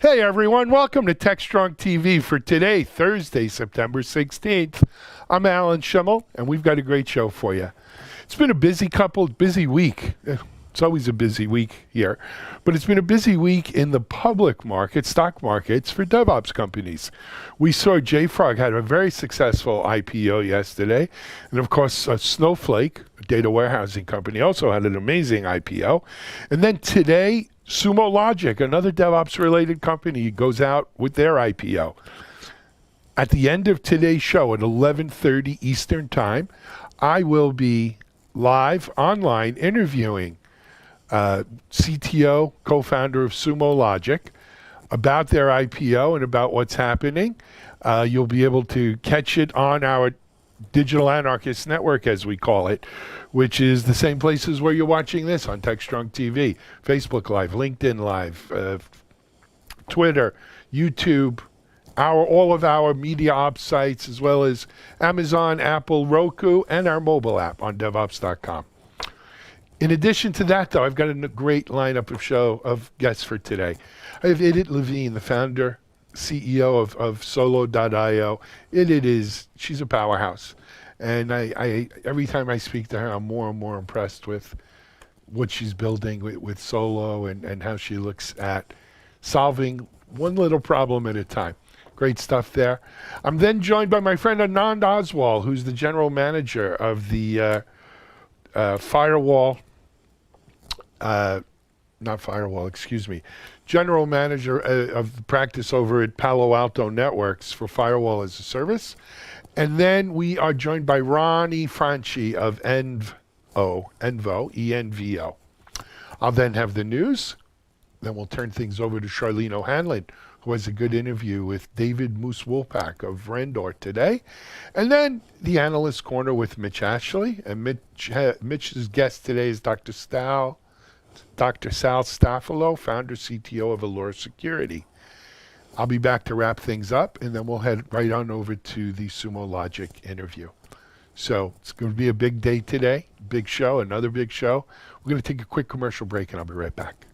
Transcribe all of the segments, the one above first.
Hey everyone, welcome to TechStrong TV for today, Thursday, September 16th. I'm Alan Schimmel, and we've got a great show for you. It's been a busy week. It's always a busy week here, but it's been a busy week in the public market, stock markets for DevOps companies. We saw JFrog had a very successful IPO yesterday, and of course Snowflake, a data warehousing company, also had an amazing IPO. And then today, Sumo Logic, another DevOps-related company, goes out with their IPO. At the end of today's show at 11:30 Eastern Time, I will be live online interviewing CTO, co-founder of Sumo Logic, about their IPO and about what's happening. You'll be able to catch it on our Digital Anarchist Network, as we call it, which is the same places where you're watching this on TechStrong TV, Facebook Live, LinkedIn Live, Twitter, YouTube, all of our media ops sites, as well as Amazon, Apple, Roku, and our mobile app on DevOps.com. In addition to that, though, I've got a great lineup of guests for today. I have Idit Levine, the founder, CEO of Solo.io. She's a powerhouse. And I every time I speak to her, I'm more and more impressed with what she's building with Solo and how she looks at solving one little problem at a time. Great stuff there. I'm then joined by my friend Anand Oswal, who's the general manager of the general manager of the practice over at Palo Alto Networks for Firewall as a Service. And then we are joined by Ronnie Franchi of Envo, E-N-V-O. I'll then have the news. Then we'll turn things over to Charlene O'Hanlon, who has a good interview with David Moose-Woolpack of Rendor today. And then the Analyst Corner with Mitch Ashley. And Mitch's guest today is Dr. Sal Staffolo, founder, CTO of Allure Security. I'll be back to wrap things up, and then we'll head right on over to the Sumo Logic interview. So it's going to be a big day today, big show, another big show. We're going to take a quick commercial break, and I'll be right back.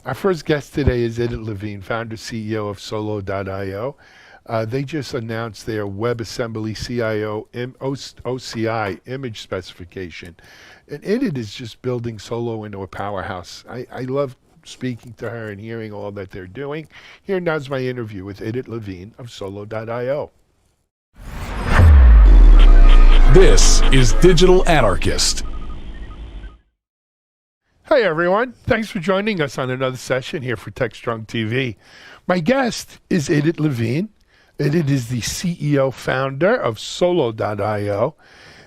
Our first guest today is Idit Levine, founder, CEO of Solo.io. They just announced their WebAssembly CIO OCI image specification. And Idit is just building Solo into a powerhouse. I love speaking to her and hearing all that they're doing. Here now's my interview with Idit Levine of Solo.io. This is Digital Anarchist. Hey everyone, thanks for joining us on another session here for TechStrong TV. My guest is Idit Levine. Idit is the CEO founder of Solo.io.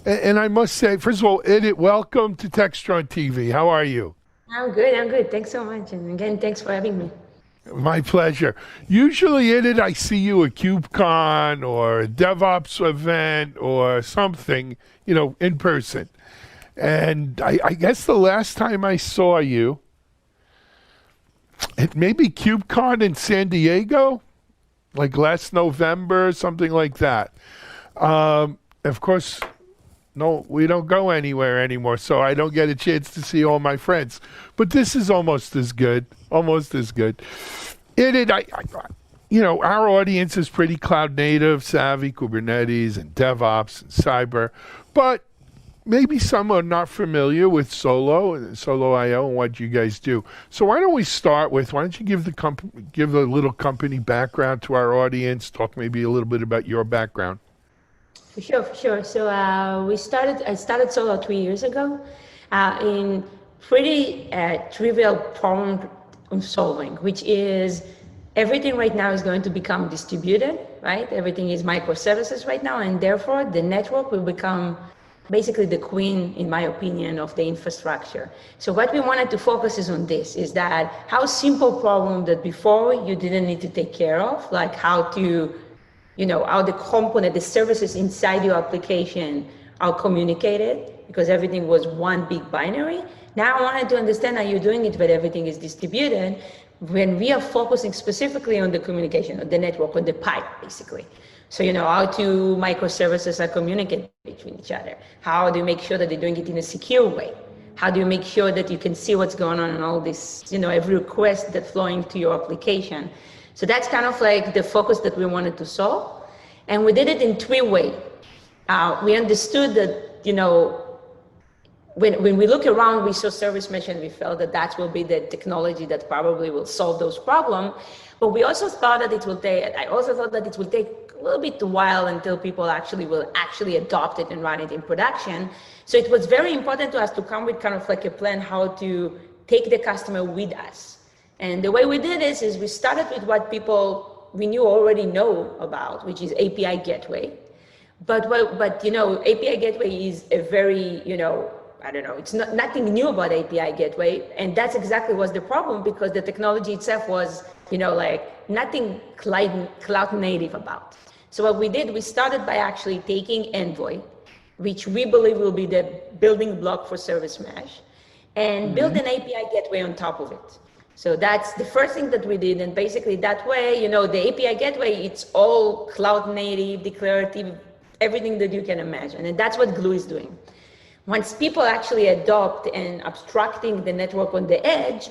And I must say, first of all, Idit, welcome to TechStrong TV. How are you? I'm good. Thanks so much. And again, thanks for having me. My pleasure. Usually, Idit, I see you at KubeCon or a DevOps event or something, in person. And I guess the last time I saw you, it may be KubeCon in San Diego, like last November, something like that. Of course, no, we don't go anywhere anymore, so I don't get a chance to see all my friends. But this is almost as good. Idit, our audience is pretty cloud native, savvy, Kubernetes and DevOps and cyber, but maybe some are not familiar with Solo.io and what you guys do. So why don't you give the little company background to our audience, talk maybe a little bit about your background. For sure. So I started Solo 3 years ago in pretty trivial problem solving, which is everything right now is going to become distributed, right? Everything is microservices right now, and therefore the network will become basically the queen, in my opinion, of the infrastructure. So what we wanted to focus is on this, is that how simple problem that before you didn't need to take care of, like how to, how the component, the services inside your application are communicated, because everything was one big binary. Now I wanted to understand how you're doing it, but everything is distributed. When we are focusing specifically on the communication, on the network, on the pipe, basically. So, how to microservices are communicating between each other. How do you make sure that they're doing it in a secure way? How do you make sure that you can see what's going on in all this, every request that's flowing to your application? So that's kind of like the focus that we wanted to solve. And we did it in 3 ways. We understood that, when we look around, we saw service mesh and we felt that will be the technology that probably will solve those problems. But we also thought that it will take a little bit while until people will adopt it and run it in production. So it was very important to us to come with kind of like a plan how to take the customer with us. And the way we did this is we started with what people we knew already know about, which is API gateway. But API gateway is a very, it's nothing new about API gateway. And that's exactly was the problem, because the technology itself was, nothing cloud native about. So what we did, we started by actually taking Envoy, which we believe will be the building block for service mesh, and build an API gateway on top of it. So that's the first thing that we did. And basically that way, the API gateway, it's all cloud native, declarative, everything that you can imagine. And that's what Glue is doing. Once people actually adopt and abstracting the network on the edge,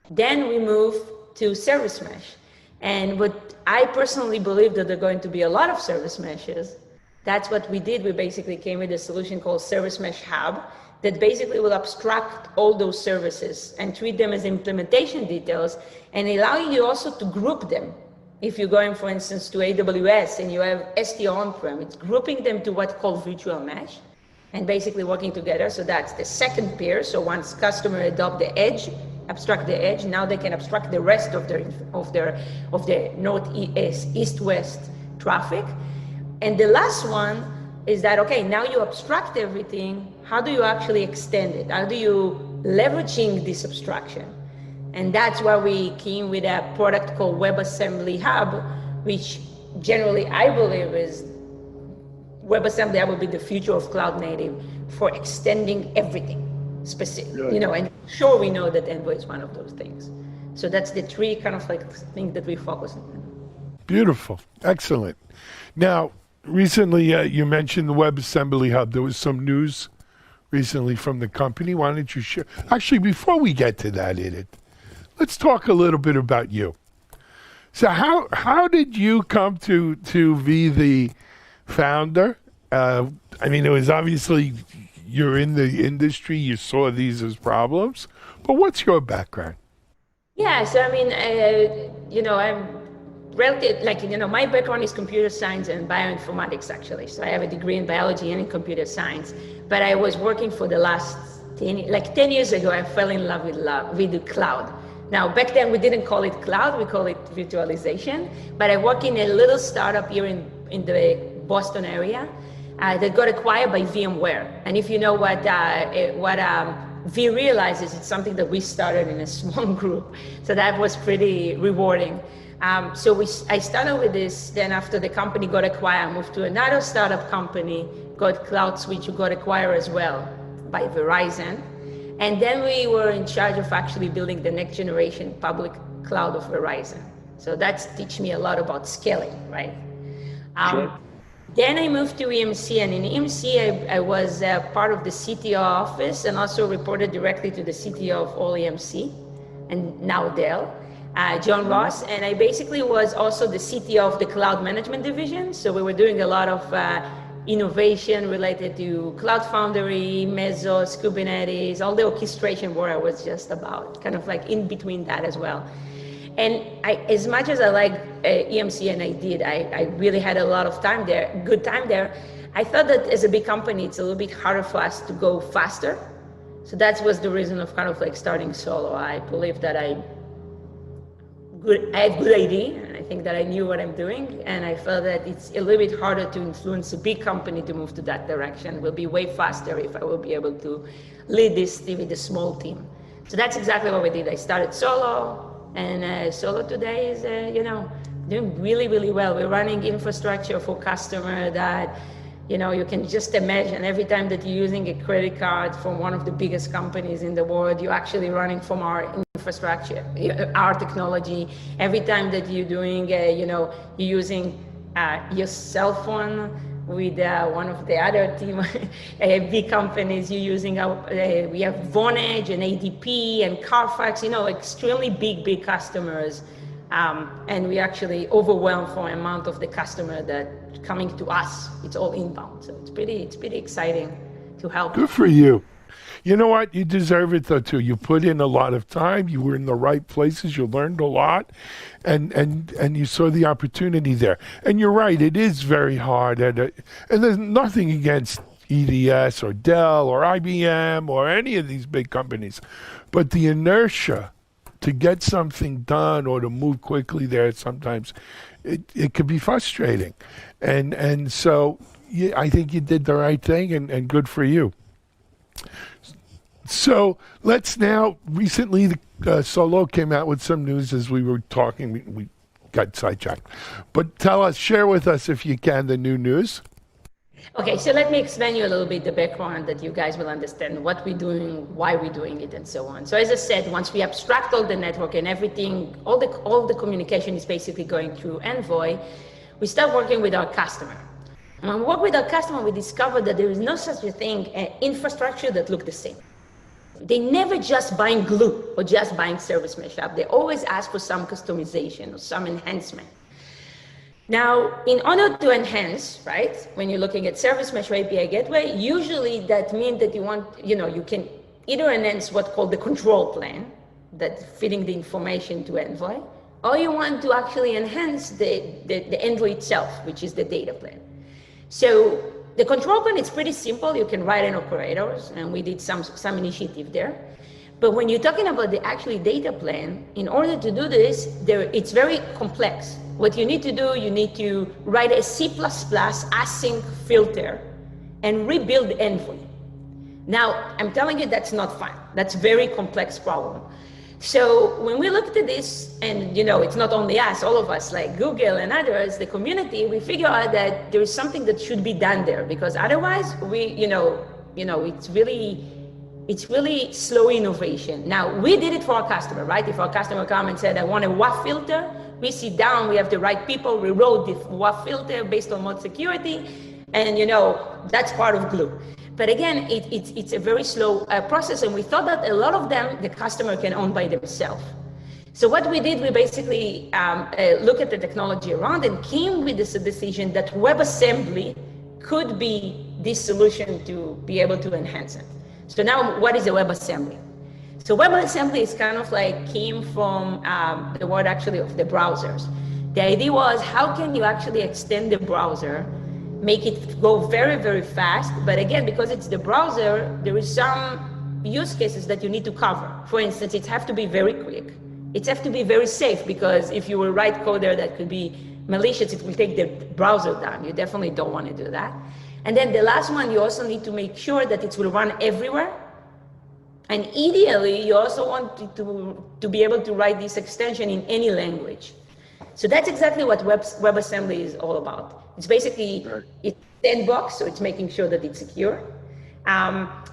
then we move to service mesh. And what I personally believe that there are going to be a lot of service meshes. That's what we did. We basically came with a solution called Service Mesh Hub that basically will abstract all those services and treat them as implementation details and allow you also to group them. If you're going, for instance, to AWS and you have STO on-prem, it's grouping them to what's called virtual mesh and basically working together. So that's the second pair. So once customer adopt the edge, abstract the edge, now they can abstract the rest of their northeast, east-west traffic. And the last one is that, okay, now you abstract everything, how do you actually extend it? How do you leveraging this abstraction? And that's where we came with a product called WebAssembly Hub, which generally I believe is WebAssembly Hub will be the future of cloud native for extending everything specific, and sure we know that Envoy is one of those things. So that's the 3 kind of like things that we focus on. Beautiful. Excellent. Now, recently you mentioned the WebAssembly Hub. There was some news recently from the company. Why don't you share? Actually, before we get to that, let's talk a little bit about you. So how did you come to be the founder? It was obviously you're in the industry, you saw these as problems, but what's your background? Yeah, so I'm relative, my background is computer science and bioinformatics actually. So I have a degree in biology and in computer science, but I was working for the last 10 years ago, I fell in love with the cloud. Now, back then we didn't call it cloud, we call it virtualization, but I work in a little startup here in the Boston area that got acquired by VMware. And if you know what vRealize is, it's something that we started in a small group. So that was pretty rewarding. I started with this, then after the company got acquired, I moved to another startup company, got CloudSwitch, who got acquired as well by Verizon. And then we were in charge of actually building the next generation public cloud of Verizon. So that's teach me a lot about scaling, right? Sure. Then I moved to EMC, and in EMC, I was part of the CTO office and also reported directly to the CTO of all EMC, and now Dell, John Ross. And I basically was also the CTO of the cloud management division. So we were doing a lot of innovation related to Cloud Foundry, Mesos, Kubernetes, all the orchestration where I was just about, kind of like in between that as well. And as much as I like EMC, and I really had a lot of time there, good time there, I thought that as a big company, it's a little bit harder for us to go faster. So that was the reason of kind of like starting solo. I believe that I had good idea, and I think that I knew what I'm doing, and I felt that it's a little bit harder to influence a big company to move to that direction. It will be way faster if I will be able to lead this team with a small team. So that's exactly what we did. I started solo, and solo today is, doing really, really well. We're running infrastructure for customer that, you can just imagine every time that you're using a credit card from one of the biggest companies in the world, you're actually running from our infrastructure, our technology. Every time that you're doing, you're using your cell phone with one of the other team, big companies, you're using we have Vonage and ADP and Carfax, extremely big customers. And we actually overwhelmed for an amount of the customer that coming to us. It's all inbound, so it's pretty exciting to help. Good for you. You know what? You deserve it though too. You put in a lot of time. You were in the right places. You learned a lot, and you saw the opportunity there. And you're right. It is very hard. And there's nothing against EDS or Dell or IBM or any of these big companies, but the inertia to get something done or to move quickly there, sometimes it could be frustrating. And so I think you did the right thing, and good for you. So let's now, recently the Solo came out with some news as we were talking. We got sidetracked. But share with us if you can the new news. Okay, so let me explain you a little bit the background that you guys will understand what we're doing, why we're doing it, and so on. So as I said, once we abstract all the network and everything, all the communication is basically going through Envoy, we start working with our customer. And when we work with our customer, we discover that there is no such a thing, infrastructure that look the same. They never just buying glue or just buying service mesh up. They always ask for some customization or some enhancement. Now, in order to enhance, right, when you're looking at service mesh or API gateway, usually that means that you want, you can either enhance what's called the control plane, that feeding the information to Envoy, or you want to actually enhance the Envoy itself, which is the data plane. So the control plane is pretty simple. You can write in operators, and we did some initiative there. But when you're talking about the actually data plane, in order to do this, it's very complex. What you need to do, you need to write a C++ async filter and rebuild Envoy. Now, I'm telling you that's not fun. That's a very complex problem. So when we looked at this, and it's not only us, all of us, like Google and others, the community, we figure out that there is something that should be done there, because otherwise it's really slow innovation. Now, we did it for our customer, right? If our customer come and said, I want a WAF filter, we sit down, we have the right people, we wrote the WAF filter based on mod security, and that's part of Glue. But again, it's a very slow process, and we thought that a lot of them, the customer can own by themselves. So what we did, we basically looked at the technology around and came with this decision that WebAssembly could be this solution to be able to enhance it. So now, what is a WebAssembly? So WebAssembly is kind of like came from the word actually of the browsers. The idea was, how can you actually extend the browser, make it go very, very fast, but again, because it's the browser, there is some use cases that you need to cover. For instance, it has to be very quick. It has to be very safe, because if you will write code there that could be malicious, it will take the browser down. You definitely don't want to do that. And then the last one, you also need to make sure that it will run everywhere. And ideally, you also want to be able to write this extension in any language. So that's exactly what WebAssembly is all about. It's basically, it's sandbox, so it's making sure that it's secure.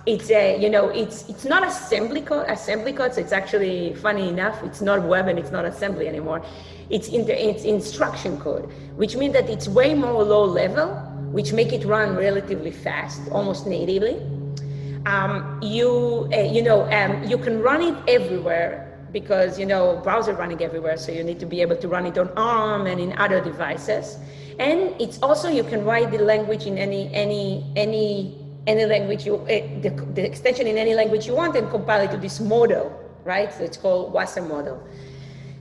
It's not assembly code, so it's actually, funny enough, it's not web and it's not assembly anymore. It's instruction code, which means that it's way more low level, which make it run relatively fast, almost natively. You can run it everywhere, because browser running everywhere, so you need to be able to run it on ARM and in other devices. And it's also, you can write the language in any language the extension in any language you want, and compile it to this model, right? So it's called WASM model.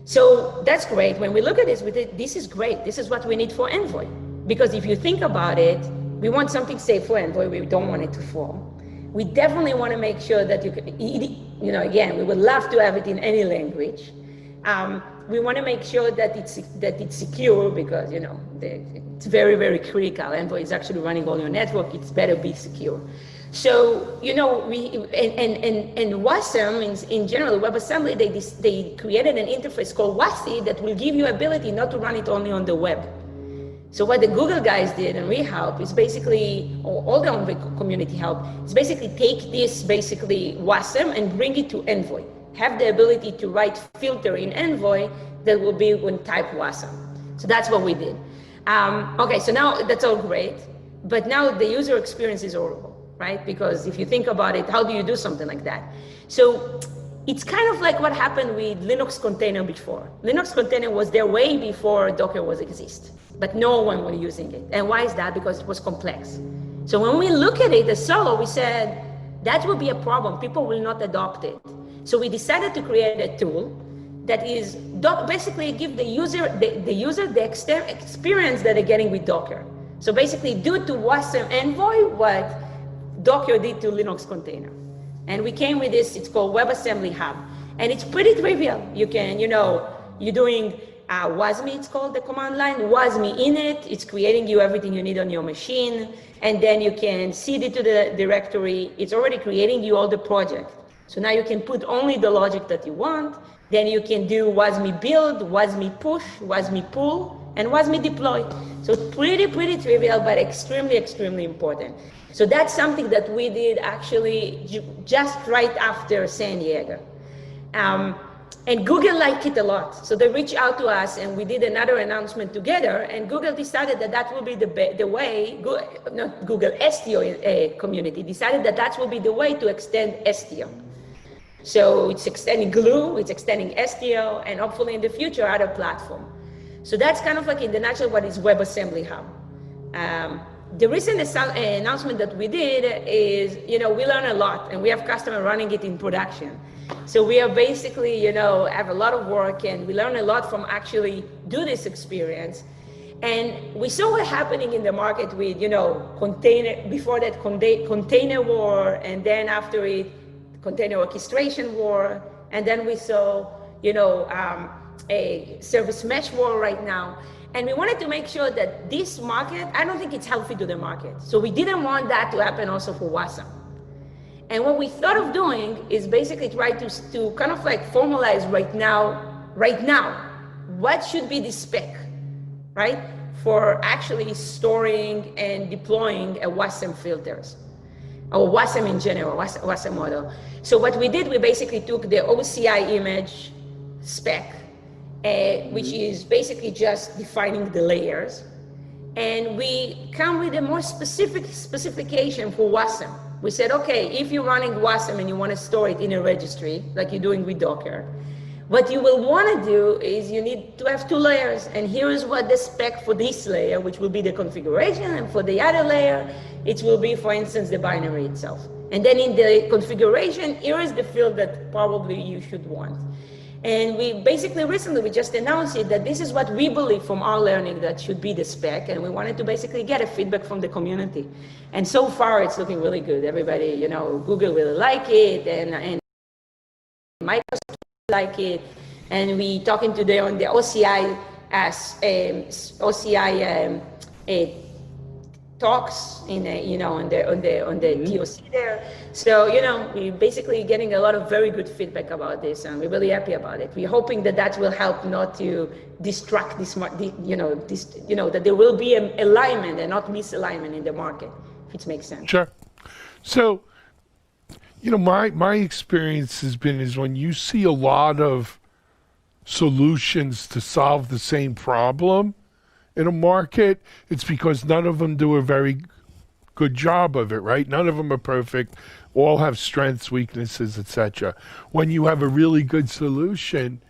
So that's great. When we look at this, this is great. This is what we need for Envoy, because if you think about it, we want something safe for Envoy. We don't want it to fall. We definitely want to make sure that you can, again, we would love to have it in any language. we want to make sure that it's secure, because it's very, very critical. Envoy is actually running all your network. It's better be secure. So we and WASM in general, WebAssembly, they created an interface called WASI that will give you ability not to run it only on the web. So what the Google guys did, and we help, is basically, or all the Envoy community help, is basically take this WASM and bring it to Envoy. Have the ability to write filter in Envoy that will be when type WASM. So that's what we did. Okay, so now that's all great, but now the user experience is horrible, right? Because if you think about it, how do you do something like that? So it's kind of like what happened with Linux container before. Linux container was there way before Docker was exist, but no one was using it. And why is that? Because it was complex. So when we look at it as solo, we said that will be a problem. People will not adopt it. So we decided to create a tool that is basically give the user the experience that they're getting with Docker. So basically do to WASM Envoy what Docker did to Linux container. And we came with this, it's called WebAssembly Hub. And it's pretty trivial. You can, you're doing WASMI, it's called the command line, WASMI init, it's creating you everything you need on your machine. And then you can seed it to the directory. It's already creating you all the project. So now you can put only the logic that you want. Then you can do WASMI build, WASMI push, WASMI pull, and WASMI deploy. So pretty trivial, but extremely, extremely important. So that's something that we did actually just right after San Diego. And Google liked it a lot. So they reached out to us and we did another announcement together, and Google decided that will be the way, not Google, Istio community decided that will be the way to extend Istio. So it's extending Glue, it's extending Istio, and hopefully in the future, other platform. So that's kind of like in the nutshell what is WebAssembly Hub. The recent announcement that we did is, we learn a lot, and we have customers running it in production. So we are basically, have a lot of work, and we learn a lot from actually do this experience. And we saw what happening in the market with, container, before that container war, and then after it, container orchestration war, and then we saw, a service mesh war right now. And we wanted to make sure that this market, I don't think it's healthy to the market. So we didn't want that to happen also for WASM. And what we thought of doing is basically try to kind of like formalize right now, what should be the spec, right? For actually storing and deploying a WASM filters, or WASM in general, WASM model. So what we did, we basically took the OCI image spec, which is basically just defining the layers. And we come with a more specific specification for WASM. We said, okay, if you're running WASM and you want to store it in a registry, like you're doing with Docker, what you will want to do is you need to have 2 layers. And here is what the spec for this layer, which will be the configuration, and for the other layer, it will be, for instance, the binary itself. And then in the configuration, here is the field that probably you should want. And we basically recently, we just announced it that this is what we believe from our learning that should be the spec. And we wanted to basically get a feedback from the community. And so far, it's looking really good. Everybody, Google really like it, and Microsoft like it. And we talking today on the OCI talks in on the TOC there. So we're basically getting a lot of very good feedback about this, and we're really happy about it. We're hoping that will help not to distract that there will be an alignment and not misalignment in the market, if it makes sense. Sure. So, my experience has been is when you see a lot of solutions to solve the same problem in a market, it's because none of them do a very good job of it, right? None of them are perfect. All have strengths, weaknesses, etc. When you have a really good solution,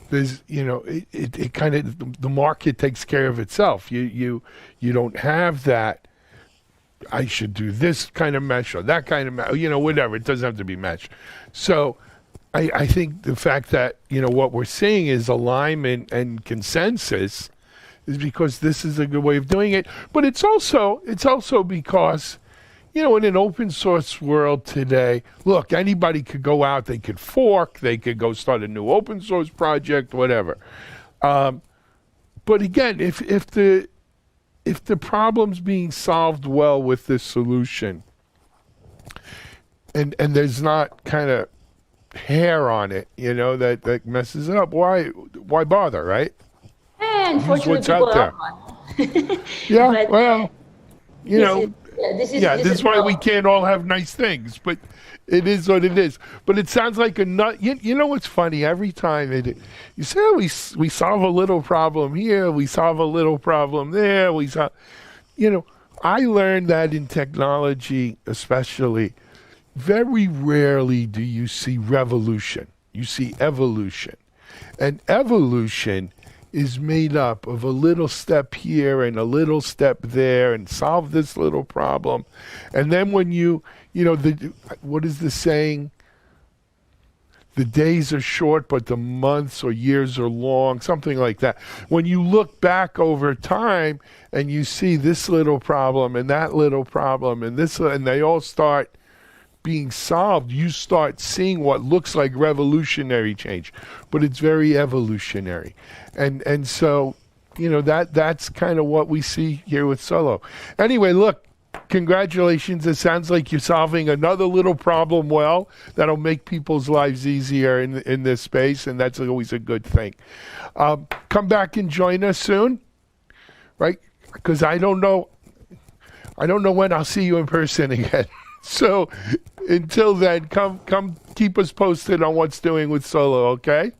there's, it kind of, the market takes care of itself. You don't have that, I should do this kind of mesh or that kind of mesh, whatever. It doesn't have to be mesh. So I think the fact that, what we're seeing is alignment and consensus is because this is a good way of doing it. But it's also because, in an open source world today, look, anybody could go out, they could fork, they could go start a new open source project, whatever. But again, if the problem's being solved well with this solution, and there's not kind of hair on it, that messes it up, why bother, right? Unfortunately, what's out people there. are not. Yeah, But well, this this is why we can't all have nice things, but it is what it is. But it sounds like a nut. You know what's funny? Every time you say, we solve a little problem here, we solve a little problem there, I learned that in technology, especially, very rarely do you see revolution. You see evolution. And evolution is made up of a little step here and a little step there and solve this little problem. And then when what is the saying? The days are short, but the months or years are long, something like that. When you look back over time and you see this little problem and that little problem and and they all start being solved, you start seeing what looks like revolutionary change, but it's very evolutionary. And so, that's kind of what we see here with Solo. Anyway, look, congratulations. It sounds like you're solving another little problem well that'll make people's lives easier in this space, and that's always a good thing. Come back and join us soon, right? Because I don't know when I'll see you in person again. So until then, come keep us posted on what's doing with Solo, okay?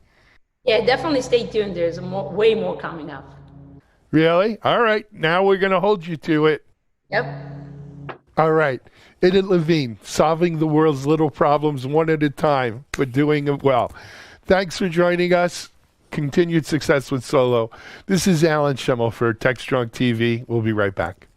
Yeah, definitely stay tuned. There's way more coming up. Really? All right. Now we're going to hold you to it. Yep. All right. Idit Levine, solving the world's little problems one at a time, but doing it well. Thanks for joining us. Continued success with Solo. This is Alan Schimmel for TechStrong TV. We'll be right back.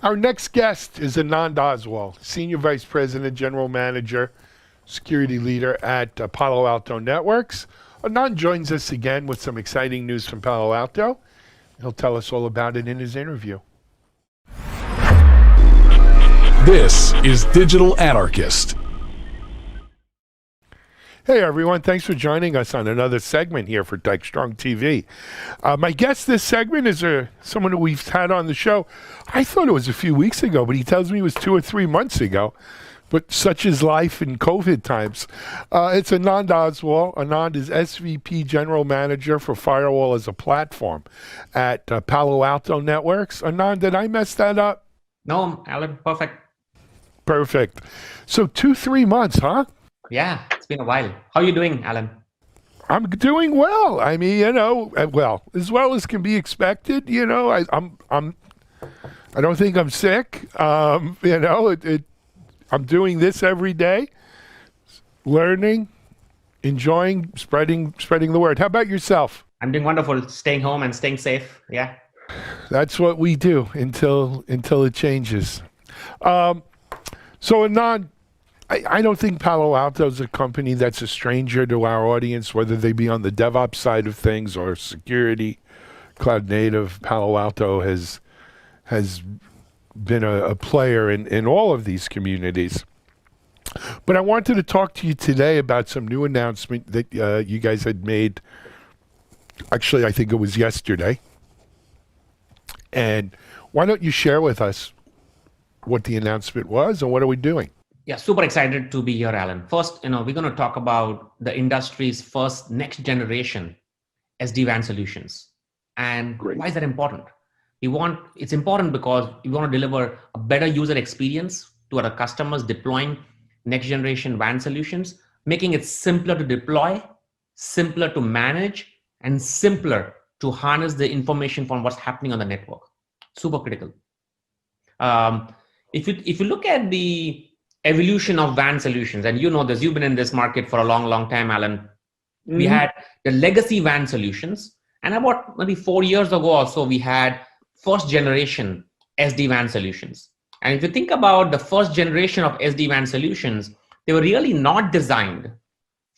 Our next guest is Anand Oswal, Senior Vice President, General Manager, Security Leader at Palo Alto Networks. Anand joins us again with some exciting news from Palo Alto. He'll tell us all about it in his interview. This is Digital Anarchist. Hey everyone, thanks for joining us on another segment here for TechStrong TV. My guest this segment is someone who we've had on the show. I thought it was a few weeks ago, but he tells me it was 2 or 3 months ago. But such is life in COVID times. It's Anand Oswal. Anand is SVP General Manager for Firewall as a Platform at Palo Alto Networks. Anand, did I mess that up? No, Alan, perfect. Perfect. So 2-3 months, huh? Yeah, it's been a while. How are you doing, Alan? I'm doing well. I mean, as well as can be expected. I don't think I'm sick. I'm doing this every day, learning, enjoying, spreading the word. How about yourself? I'm doing wonderful. Staying home and staying safe. Yeah. That's what we do until it changes. So Anand, I don't think Palo Alto is a company that's a stranger to our audience, whether they be on the DevOps side of things or security, cloud native. Palo Alto has been a player in all of these communities. But I wanted to talk to you today about some new announcement that you guys had made. Actually, I think it was yesterday. And why don't you share with us what the announcement was and what are we doing? Yeah, super excited to be here, Alan. First, we're going to talk about the industry's first next generation SD-WAN solutions. And Great. why is that important? It's important because we want to deliver a better user experience to our customers deploying next generation WAN solutions, making it simpler to deploy, simpler to manage, and simpler to harness the information from what's happening on the network. Super critical. If you look at the evolution of WAN solutions, and you know this, you've been in this market for a long, long time, Alan. We had the legacy WAN solutions, and about maybe 4 years ago or so, we had first generation SD-WAN solutions. And if you think about the first generation of SD-WAN solutions, they were really not designed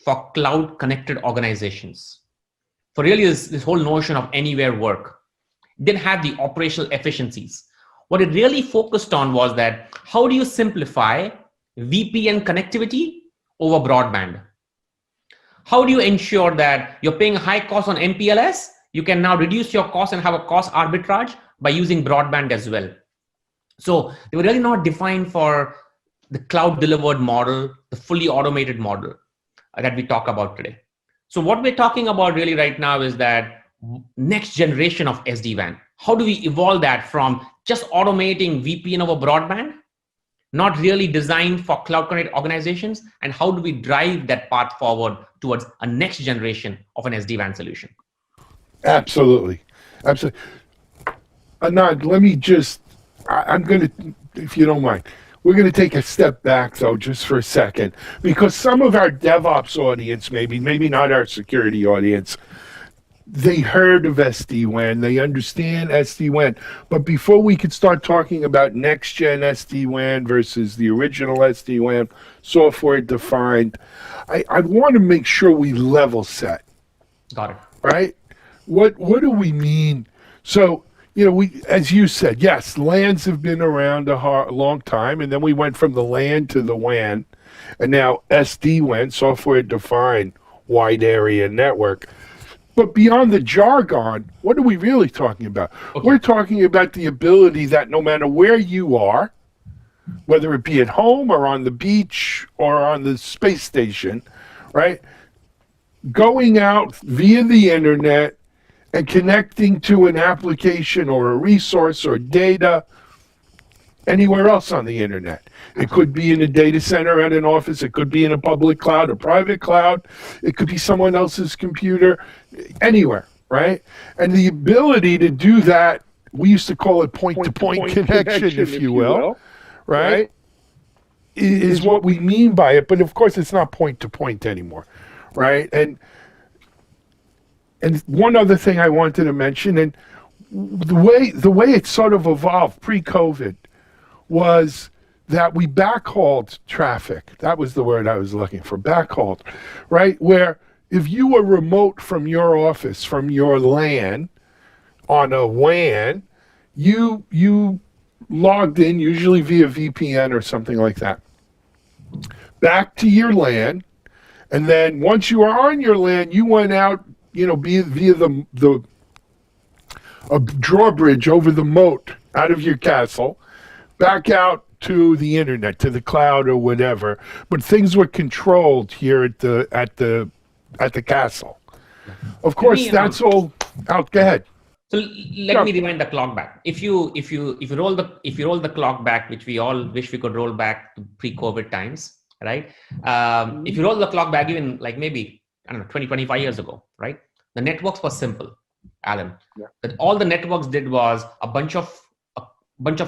for cloud connected organizations. For really this whole notion of anywhere work. It didn't have the operational efficiencies. What it really focused on was that how do you simplify VPN connectivity over broadband? How do you ensure that you're paying high cost on MPLS? You can now reduce your cost and have a cost arbitrage by using broadband as well. So they were really not defined for the cloud delivered model, the fully automated model that we talk about today. So what we're talking about really right now is that next generation of SD-WAN. How do we evolve that from just automating VPN over broadband, not really designed for cloud connected organizations, and how do we drive that path forward towards a next generation of an SD-WAN solution? Absolutely. Absolutely. Anand, let me just, I'm going to, if you don't mind, we're going to take a step back, though, just for a second, because some of our DevOps audience, maybe not our security audience, they heard of SD-WAN, they understand SD-WAN, but before we could start talking about next-gen SD-WAN versus the original SD-WAN, software-defined, I want to make sure we level set. Got it. Right? What do we mean? So, we, as you said, yes, LANs have been around a long time, and then we went from the LAN to the WAN, and now SD-WAN, software-defined wide area network. But beyond the jargon, what are we really talking about? Okay. We're talking about the ability that no matter where you are, whether it be at home or on the beach or on the space station, right? Going out via the internet and connecting to an application or a resource or data anywhere else on the internet. It could be in a data center at an office. It could be in a public cloud, a private cloud. It could be someone else's computer, anywhere, right? And the ability to do that, we used to call it point-to-point connection, if you will, right? Is what we mean by it. But of course, it's not point-to-point anymore, right? And one other thing I wanted to mention, and the way it sort of evolved pre-COVID was that we backhauled traffic. That was the word I was looking for, backhauled, right? Where if you were remote from your office, from your LAN on a WAN, you logged in, usually via VPN or something like that, back to your LAN, and then once you were on your LAN, you went out, via a drawbridge over the moat out of your castle, back out to the internet, to the cloud or whatever. But things were controlled here at the castle. Of course, that's all out. Go ahead. So let me rewind the clock back. If you roll the clock back, which we all wish we could roll back to pre-COVID times, right? If you roll the clock back even like maybe 20, 25 years ago, right? The networks were simple, Alan. Yeah. That all the networks did was a bunch of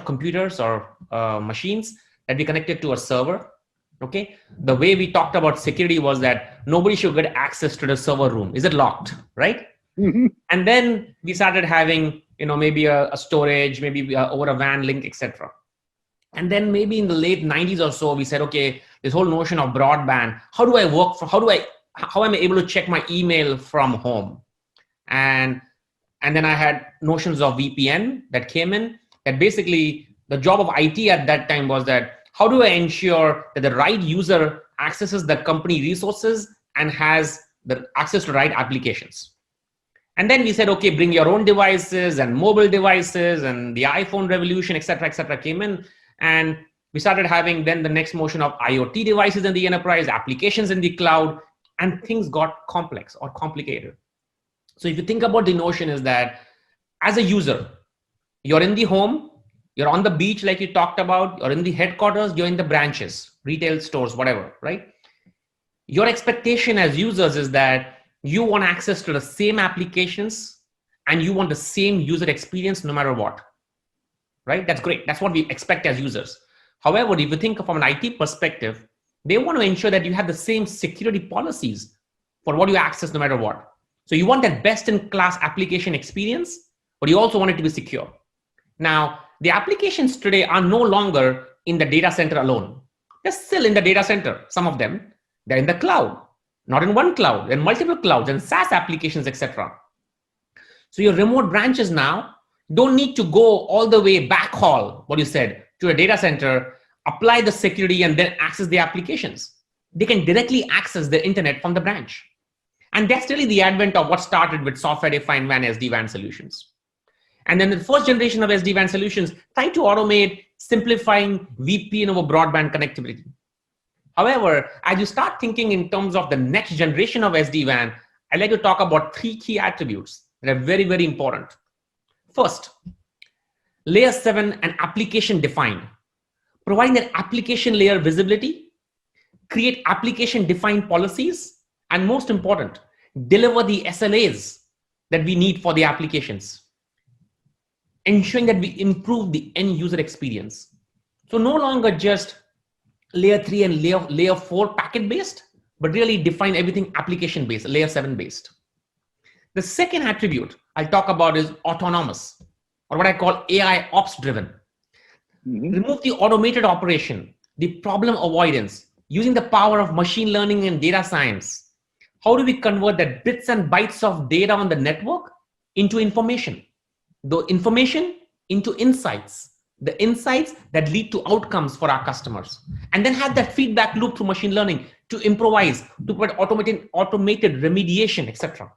computers or machines that we connected to a server. Okay. The way we talked about security was that nobody should get access to the server room. Is it locked? Right. Mm-hmm. And then we started having, maybe a storage, maybe over a WAN link, etc. And then maybe in the late 90s or so, we said, okay, this whole notion of broadband, how am I able to check my email from home? And then I had notions of VPN that came in, that basically the job of IT at that time was that how do I ensure that the right user accesses the company resources and has the access to right applications? And then we said, okay, bring your own devices and mobile devices, and the iPhone revolution, et cetera, came in. And we started having then the next motion of IoT devices in the enterprise, applications in the cloud, and things got complex or complicated. So if you think about the notion is that as a user, you're in the home, you're on the beach like you talked about, you're in the headquarters, you're in the branches, retail stores, whatever, right? Your expectation as users is that you want access to the same applications and you want the same user experience no matter what, right? That's great. That's what we expect as users. However, if you think from an IT perspective, they want to ensure that you have the same security policies for what you access no matter what. So you want that best-in-class application experience, but you also want it to be secure. Now, the applications today are no longer in the data center alone. They're still in the data center, some of them. They're in the cloud, not in one cloud, in multiple clouds and SaaS applications, etc. So your remote branches now don't need to go all the way backhaul, what you said, to a data center, apply the security and then access the applications. They can directly access the internet from the branch. And that's really the advent of what started with software-defined WAN, SD-WAN solutions. And then the first generation of SD-WAN solutions tried to automate simplifying VPN over broadband connectivity. However, as you start thinking in terms of the next generation of SD-WAN, I'd like to talk about 3 key attributes that are very, very important. First, layer 7 and application defined, providing that application layer visibility, create application defined policies, and most important, deliver the SLAs that we need for the applications, ensuring that we improve the end user experience. So no longer just layer 3 and layer 4 packet based, but really define everything application based, layer 7 based. The second attribute I'll talk about is autonomous, or what I call AI ops driven. Remove the automated operation, the problem avoidance, using the power of machine learning and data science. How do we convert that bits and bytes of data on the network into information? The information into insights, the insights that lead to outcomes for our customers, and then have that feedback loop through machine learning to improvise, to put automated remediation, etc.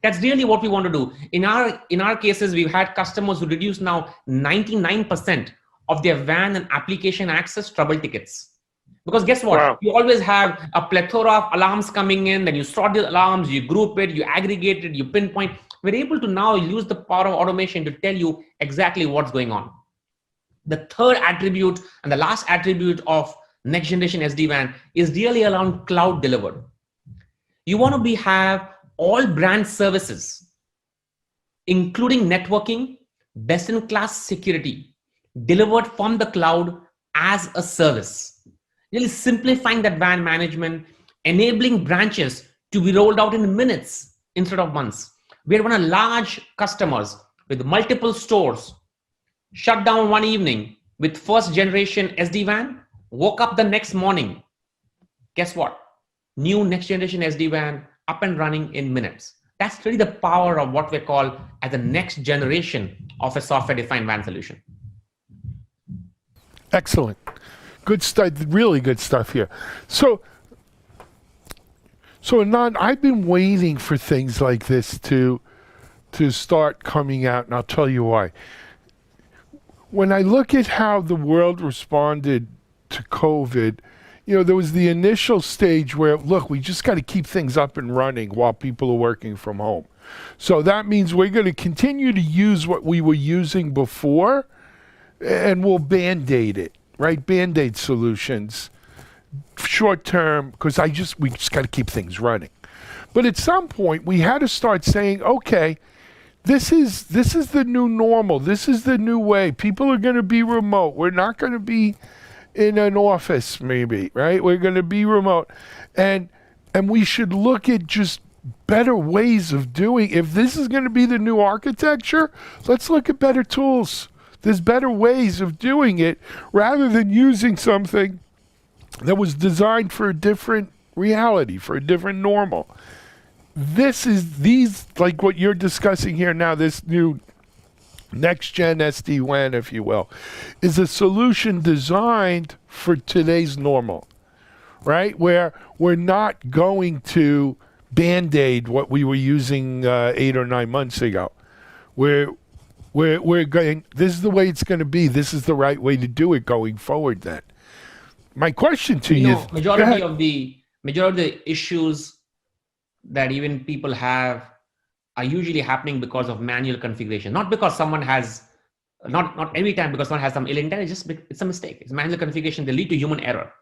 That's really what we want to do. In our cases, we've had customers who reduce now 99% of their WAN and application access trouble tickets. Because guess what? Wow. You always have a plethora of alarms coming in, then you sort the alarms, you group it, you aggregate it, you pinpoint. We're able to now use the power of automation to tell you exactly what's going on. The third attribute and the last attribute of next generation SD-WAN is really around cloud delivered. You want to have all brand services, including networking, best-in-class security, delivered from the cloud as a service. Really simplifying that WAN management, enabling branches to be rolled out in minutes instead of months. We had one of large customers with multiple stores, shut down one evening with first generation SD-WAN, woke up the next morning. Guess what? New next generation SD-WAN up and running in minutes. That's really the power of what we call as the next generation of a software-defined WAN solution. Excellent. Good stuff, really good stuff here. So Anand, I've been waiting for things like this to start coming out, and I'll tell you why. When I look at how the world responded to COVID, there was the initial stage where, look, we just got to keep things up and running while people are working from home. So that means we're going to continue to use what we were using before, and we'll Band-Aid it, right? Band-Aid solutions, short term, because we just got to keep things running. But at some point, we had to start saying, okay, this is the new normal. This is the new way. People are going to be remote. We're not going to be in an office, maybe, right? We're going to be remote. And we should look at just better ways of doing. If this is going to be the new architecture, let's look at better tools. There's better ways of doing it rather than using something that was designed for a different reality, for a different normal. These, like what you're discussing here now, this new next gen SD-WAN, if you will, is a solution designed for today's normal, right? Where we're not going to Band-Aid what we were using 8 or 9 months ago. We're going, this is the way it's going to be. This is the right way to do it going forward then. My question to you is, majority of the issues that even people have are usually happening because of manual configuration, not because someone has, not every time because someone has some ill intent. It's a mistake. It's manual configuration. They lead to human error,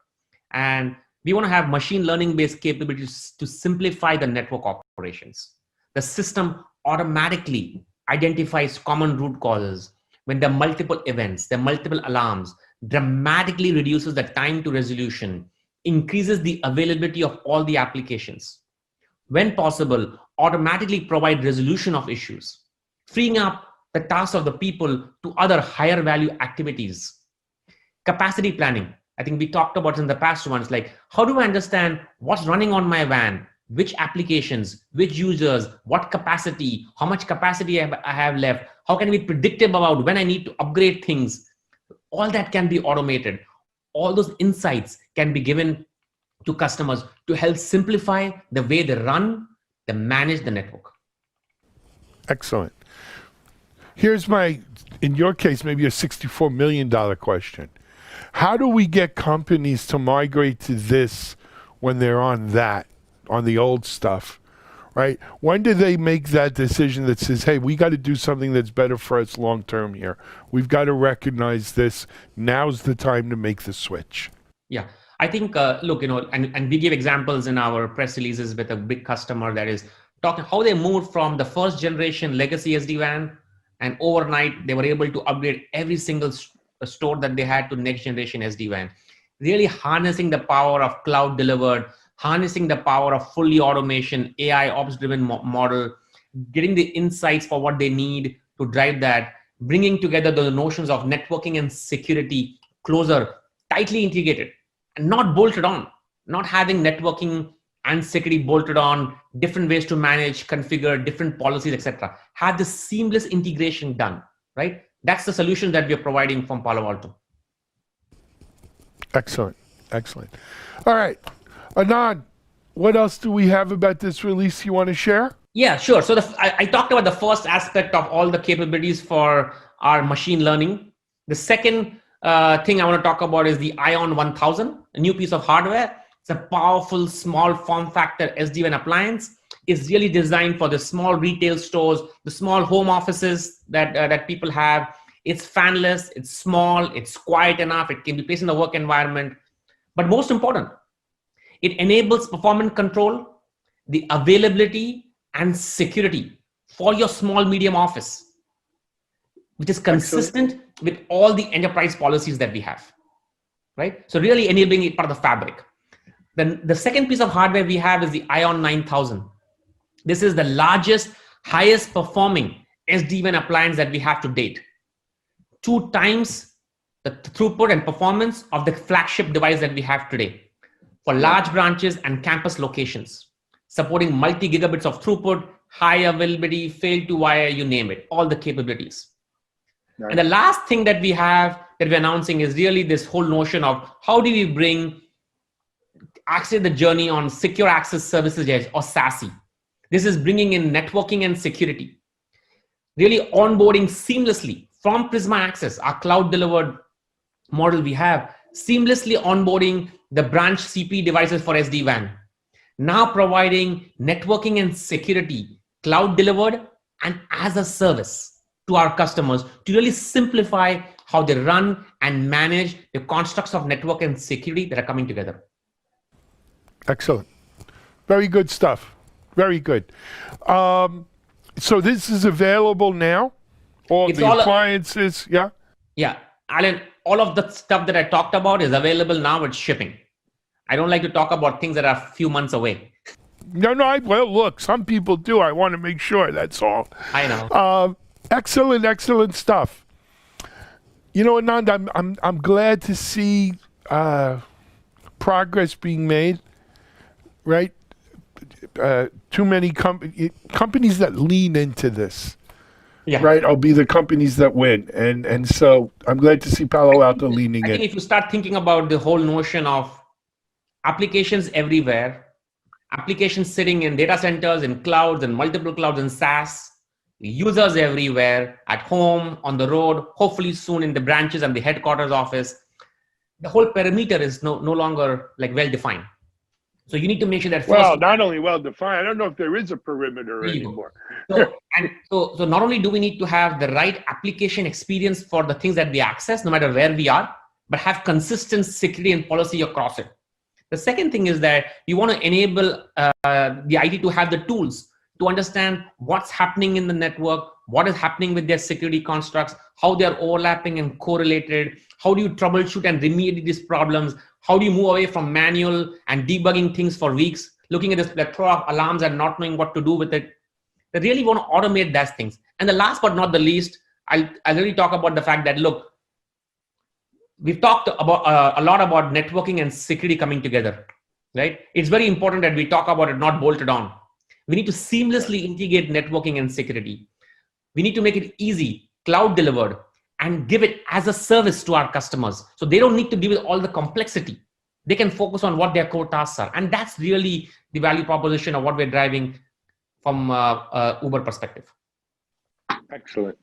and we want to have machine learning based capabilities to simplify the network operations. The system automatically identifies common root causes. When there are multiple events, there are multiple alarms, dramatically reduces the time to resolution, increases the availability of all the applications. When possible, automatically provide resolution of issues, freeing up the tasks of the people to other higher value activities. Capacity planning. I think we talked about in the past ones, like how do I understand what's running on my WAN, which applications, which users, what capacity, how much capacity I have left, how can we be predictive about when I need to upgrade things. All that can be automated. All those insights can be given to customers to help simplify the way they run, they manage the network. excellent. Here's my, in your case, maybe a $64 million question. How do we get companies to migrate to this when they're on the old stuff, right? When do they make that decision that says, hey, we got to do something that's better for us long term here? We've got to recognize this. Now's the time to make the switch. Yeah, I think, look, and we give examples in our press releases with a big customer that is talking how they moved from the first generation legacy SD-WAN, and overnight they were able to upgrade every single store that they had to next generation SD-WAN, really harnessing the power of cloud delivered, harnessing the power of fully automation, AI ops driven model, getting the insights for what they need to drive that, bringing together the notions of networking and security closer, tightly integrated and not bolted on, not having networking and security bolted on, different ways to manage, configure, different policies, etc. Have this seamless integration done, right? That's the solution that we're providing from Palo Alto. Excellent, excellent. All right, Anand, what else do we have about this release you want to share? Yeah, sure. So I talked about the first aspect of all the capabilities for our machine learning. The second thing I want to talk about is the Ion 1000, a new piece of hardware. It's a powerful small form factor SD-WAN appliance. It's really designed for the small retail stores, the small home offices that people have. It's fanless, it's small, it's quiet enough, it can be placed in the work environment. But most important, it enables performance control, the availability and security for your small medium office, which is consistent with all the enterprise policies that we have, right? So really enabling it part of the fabric. Then the second piece of hardware we have is the Ion 9000. This is the largest, highest performing SD-WAN appliance that we have to date. 2 times the throughput and performance of the flagship device that we have today for large branches and campus locations, supporting multi-gigabits of throughput, high availability, fail to wire, you name it, all the capabilities. Nice. And the last thing that we have that we're announcing is really this whole notion of how do we bring accelerate the journey on secure access services edge, or SASE. This is bringing in networking and security, really onboarding seamlessly from Prisma Access, our cloud delivered model we have, seamlessly onboarding the branch CP devices for SD-WAN. Now providing networking and security, cloud delivered and as a service to our customers to really simplify how they run and manage the constructs of network and security that are coming together. Excellent. Very good stuff. Very good. So this is available now? All the appliances, yeah? Yeah. Alan, all of the stuff that I talked about is available now. It's shipping. I don't like to talk about things that are a few months away. No, well, look, some people do. I want to make sure, that's all. I know. Excellent stuff. You know, Anand, I'm glad to see progress being made, right? Too many companies that lean into this, Yeah. right, will be the companies that win. And so I'm glad to see Palo Alto leaning I think in. if you start thinking about the whole notion of applications everywhere, applications sitting in data centers, in clouds, and multiple clouds and SaaS, users everywhere, at home, on the road, hopefully soon in the branches and the headquarters office, the whole perimeter is no longer like well defined. So you need to make sure that first. Well, not only well defined, I don't know if there is a perimeter There you go. anymore. So not only do we need to have the right application experience for the things that we access, no matter where we are, but have consistent security and policy across it. The second thing is that you want to enable the IT to have the tools to understand what's happening in the network, what is happening with their security constructs, how they're overlapping and correlated, how do you troubleshoot and remediate these problems, how do you move away from manual and debugging things for weeks, looking at this plethora of alarms and not knowing what to do with it. They really want to automate those things. And the last but not the least, I'll really talk about the fact that, look, we've talked about a lot about networking and security coming together, right? It's very important that we talk about it not bolted on. We need to seamlessly integrate networking and security. We need to make it easy, cloud delivered, and give it as a service to our customers. So they don't need to deal with all the complexity. They can focus on what their core tasks are. And that's really the value proposition of what we're driving from Uber perspective. Excellent.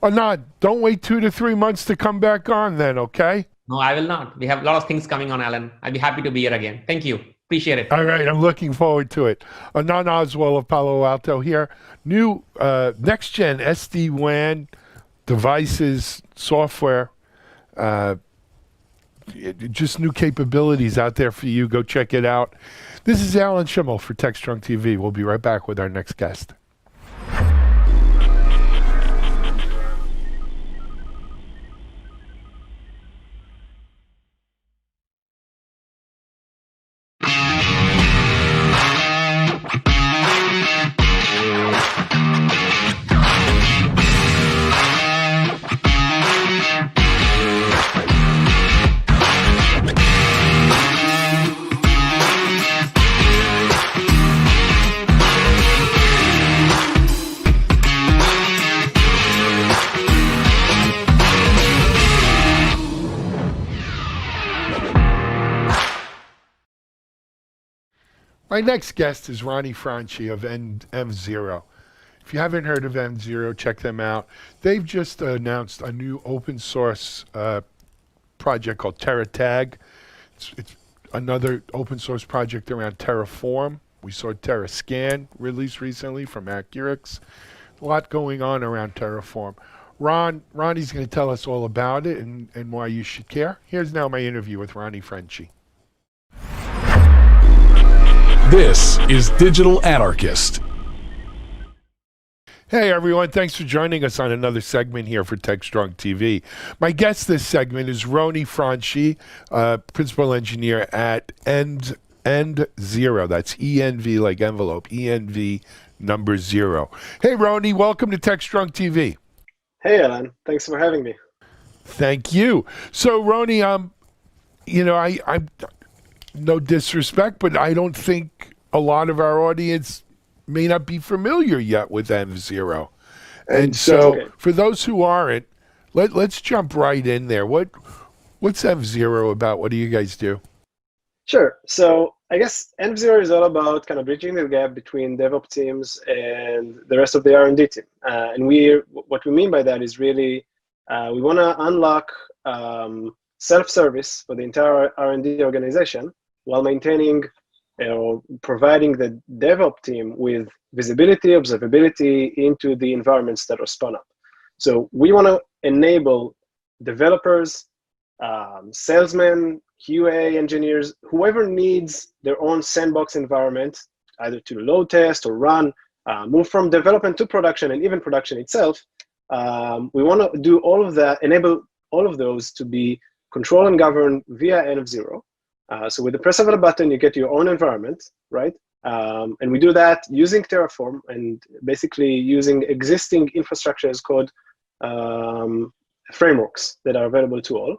Anand, don't wait 2 to 3 months to come back on then, okay? No, I will not. We have a lot of things coming on, Alan. I'll be happy to be here again. Thank you. Appreciate it. All right, I'm looking forward to it. Anand Oswald of Palo Alto here. New next-gen SD-WAN devices, software, just new capabilities out there for you. Go check it out. This is Alan Schimmel for TechStrong TV. We'll be right back with our next guest. My next guest is Ronnie Franchi of M0. If you haven't heard of M0, check them out. They've just announced a new open source project called TerraTag. It's another open source project around Terraform. We saw TerraScan released recently from Accurix. A lot going on around Terraform. Ronnie's going to tell us all about it and why you should care. Here's now my interview with Ronnie Franchi. This is Digital Anarchist. Hey everyone, thanks for joining us on another segment here for TechStrong TV. My guest this segment is Ronnie Franchi, principal engineer at End0. That's ENV like envelope, ENV number 0. Hey Ronnie, welcome to TechStrong TV. Hey Alan, thanks for having me. Thank you. So Ronnie, I'm no disrespect, but I don't think a lot of our audience may not be familiar yet with M0. And so for those who aren't, let's jump right in there. What's M0 about? What do you guys do? Sure. So I guess M0 is all about kind of bridging the gap between DevOps teams and the rest of the R&D team. And what we mean by that is really we want to unlock self-service for the entire R&D organization while maintaining or providing the DevOps team with visibility, observability into the environments that are spun up. So we want to enable developers, salesmen, QA engineers, whoever needs their own sandbox environment, either to load test or run, move from development to production and even production itself. We want to do all of that, enable all of those to be controlled and governed via N0. So with the press of a button, you get your own environment, right? And we do that using Terraform and basically using existing infrastructure as code frameworks that are available to all,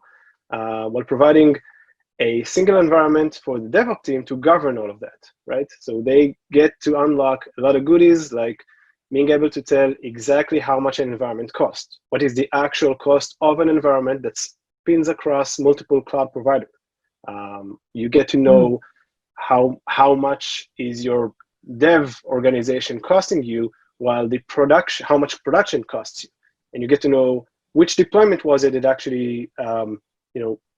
while providing a single environment for the DevOps team to govern all of that, right? So they get to unlock a lot of goodies like being able to tell exactly how much an environment costs. What is the actual cost of an environment that spins across multiple cloud providers? You get to know how much is your dev organization costing you, while the production, how much production costs you, and you get to know which deployment was it that actually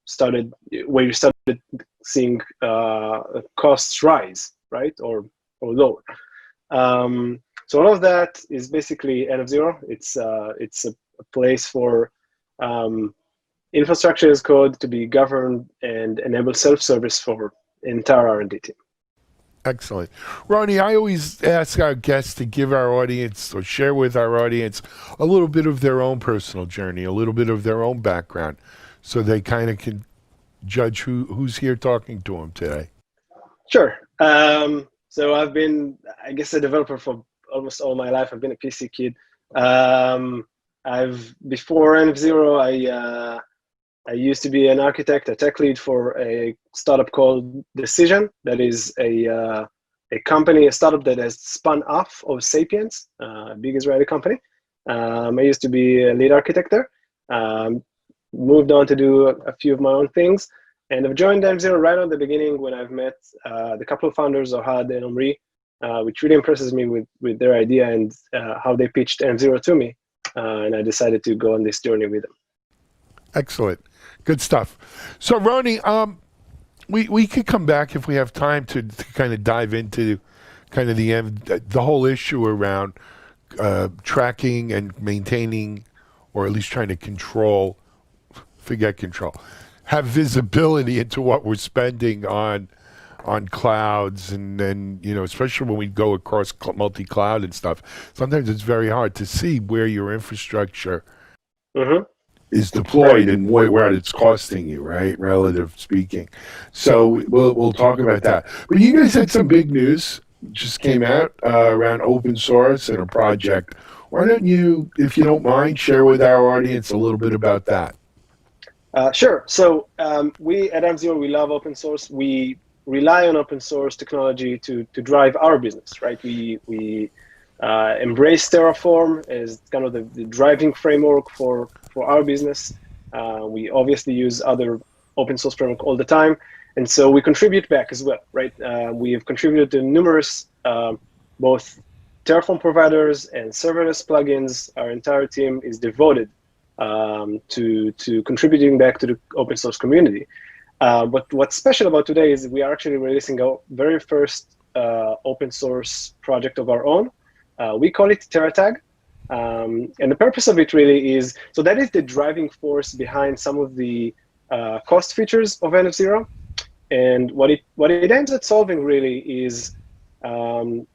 started where you started seeing costs rise, right, or lower. So all of that is basically N of zero. It's a place for infrastructure as code to be governed and enable self-service for the entire R&D team. Excellent. Ronnie, I always ask our guests to give our audience or share with our audience a little bit of their own personal journey, a little bit of their own background, so they kind of can judge who's here talking to them today. Sure. So I've been, I guess, a developer for almost all my life. I've been a PC kid. Before N of zero, I used to be an architect, a tech lead for a startup called Decision. That is a company, a startup that has spun off of Sapiens, a big Israeli company. I used to be a lead architect there. Moved on to do a few of my own things. And I've joined M0 right at the beginning when I've met the couple of founders, Ohad and Omri, which really impresses me with their idea and how they pitched M0 to me. And I decided to go on this journey with them. Excellent. Good stuff. So, Ronnie, we could come back if we have time to kind of dive into kind of the whole issue around tracking and maintaining, or at least trying to control, have visibility into what we're spending on clouds, and then, especially when we go across multi-cloud and stuff, sometimes it's very hard to see where your infrastructure is deployed and where it's costing you, right? Relative speaking. So we'll talk about that. But you guys had some big news just came out around open source and a project. Why don't you, if you don't mind, share with our audience a little bit about that? Sure. So we at M0, we love open source. We rely on open source technology to drive our business, right? We embrace Terraform as kind of the driving framework for our business. We obviously use other open source framework all the time. And so we contribute back as well, right? We have contributed to numerous both Terraform providers and serverless plugins. Our entire team is devoted to contributing back to the open source community. But what's special about today is we are actually releasing our very first open source project of our own. We call it TerraTag. And the purpose of it really is, so that is the driving force behind some of the cost features of N of zero. And what it aims at solving really is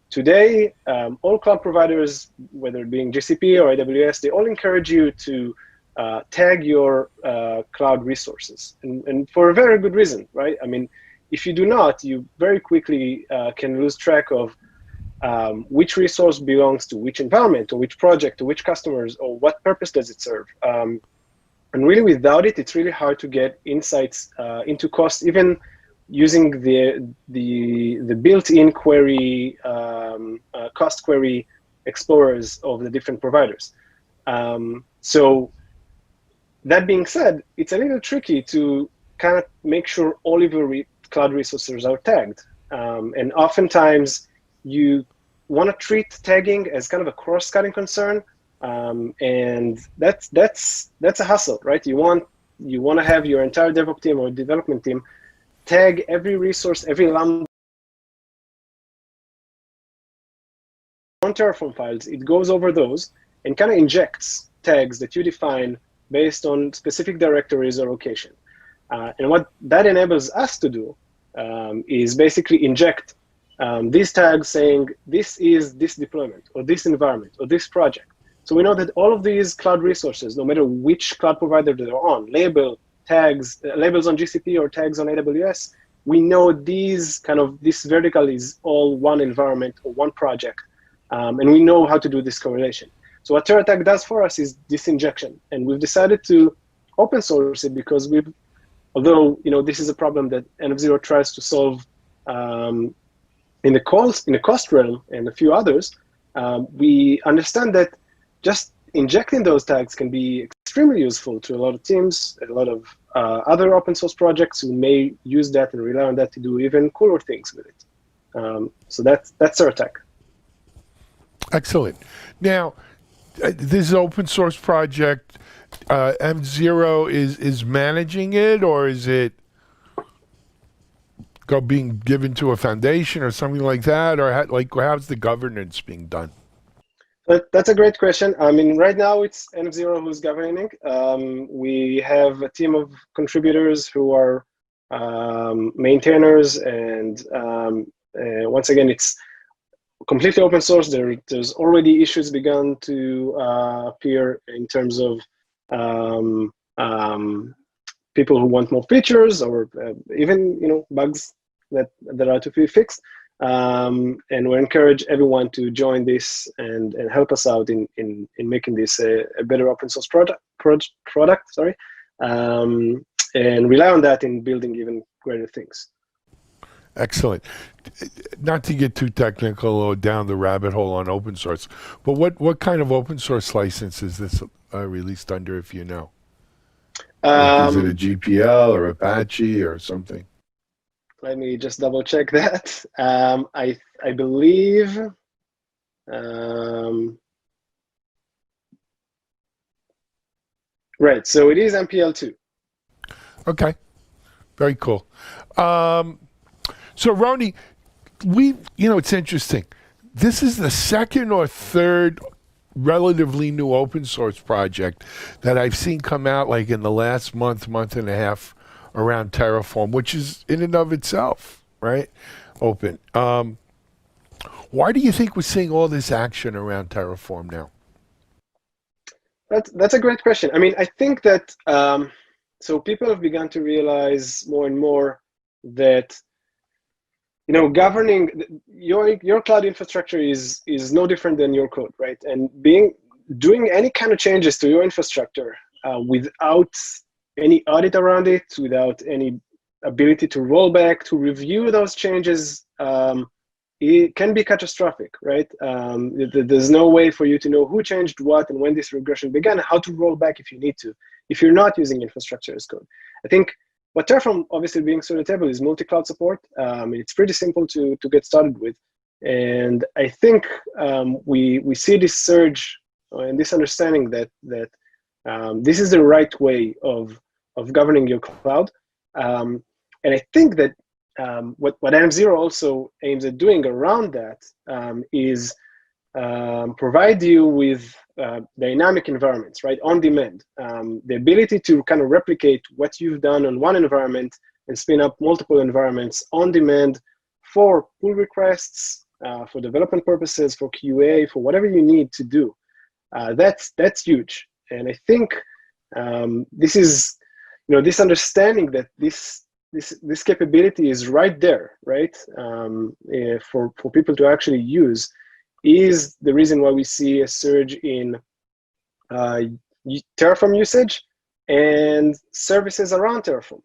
today, all cloud providers, whether it being GCP or AWS, they all encourage you to tag your cloud resources, and for a very good reason, right? I mean, if you do not, you very quickly can lose track of which resource belongs to which environment, or which project, or which customers, or what purpose does it serve. And really, without it, it's really hard to get insights into cost, even using the built-in query, cost query explorers of the different providers. So that being said, it's a little tricky to kind of make sure all of your cloud resources are tagged. And oftentimes you want to treat tagging as kind of a cross-cutting concern. And that's a hassle, right? You want to have your entire DevOps team or development team tag every resource, every lambda on Terraform files. It goes over those and kind of injects tags that you define based on specific directories or location. And what that enables us to do is basically inject these tags saying, this is this deployment, or this environment, or this project. So we know that all of these cloud resources, no matter which cloud provider they're on, labels on GCP or tags on AWS, we know this vertical is all one environment or one project, and we know how to do this correlation. So what TerraTag does for us is this injection, and we've decided to open source it because although this is a problem that N of zero tries to solve in the cost realm and a few others, we understand that just injecting those tags can be extremely useful to a lot of teams, a lot of other open source projects who may use that and rely on that to do even cooler things with it. So that's our tag. Excellent. Now, this open source project, M0 is managing it, or is it being given to a foundation or something like that, or how's the governance being done? That's a great question. I mean, right now it's M0 who's governing. We have a team of contributors who are maintainers, and once again, it's completely open source. There's already issues begun to appear in terms of people who want more features, or even bugs that are to be fixed. And we encourage everyone to join this and help us out in making this a better open source product. And rely on that in building even greater things. Excellent. Not to get too technical or down the rabbit hole on open source, but what kind of open source license is this released under, if you know? Is it a GPL or Apache or something? Let me just double check that. I believe right. So it is MPL2. Okay, very cool. So Roni, it's interesting. This is the second or third relatively new open source project that I've seen come out like in the last month and a half around Terraform, which is in and of itself, right, open. Why do you think we're seeing all this action around Terraform now? That's a great question. I mean, I think that so people have begun to realize more and more that governing your cloud infrastructure is no different than your code, right? And doing any kind of changes to your infrastructure without any audit around it, without any ability to roll back, to review those changes, it can be catastrophic, right? There's no way for you to know who changed what and when this regression began, how to roll back if you need to, if you're not using infrastructure as code. I think what Terraform obviously brings to the table is multi-cloud support. It's pretty simple to get started with. And I think we see this surge and this understanding that this is the right way of governing your cloud. And I think that what M0 also aims at doing around that is provide you with dynamic environments, right, on demand. The ability to kind of replicate what you've done on one environment and spin up multiple environments on demand for pull requests, for development purposes, for QA, for whatever you need to do. That's huge. And I think this is, this understanding that this capability is right there, right, for people to actually use, is the reason why we see a surge in Terraform usage and services around Terraform,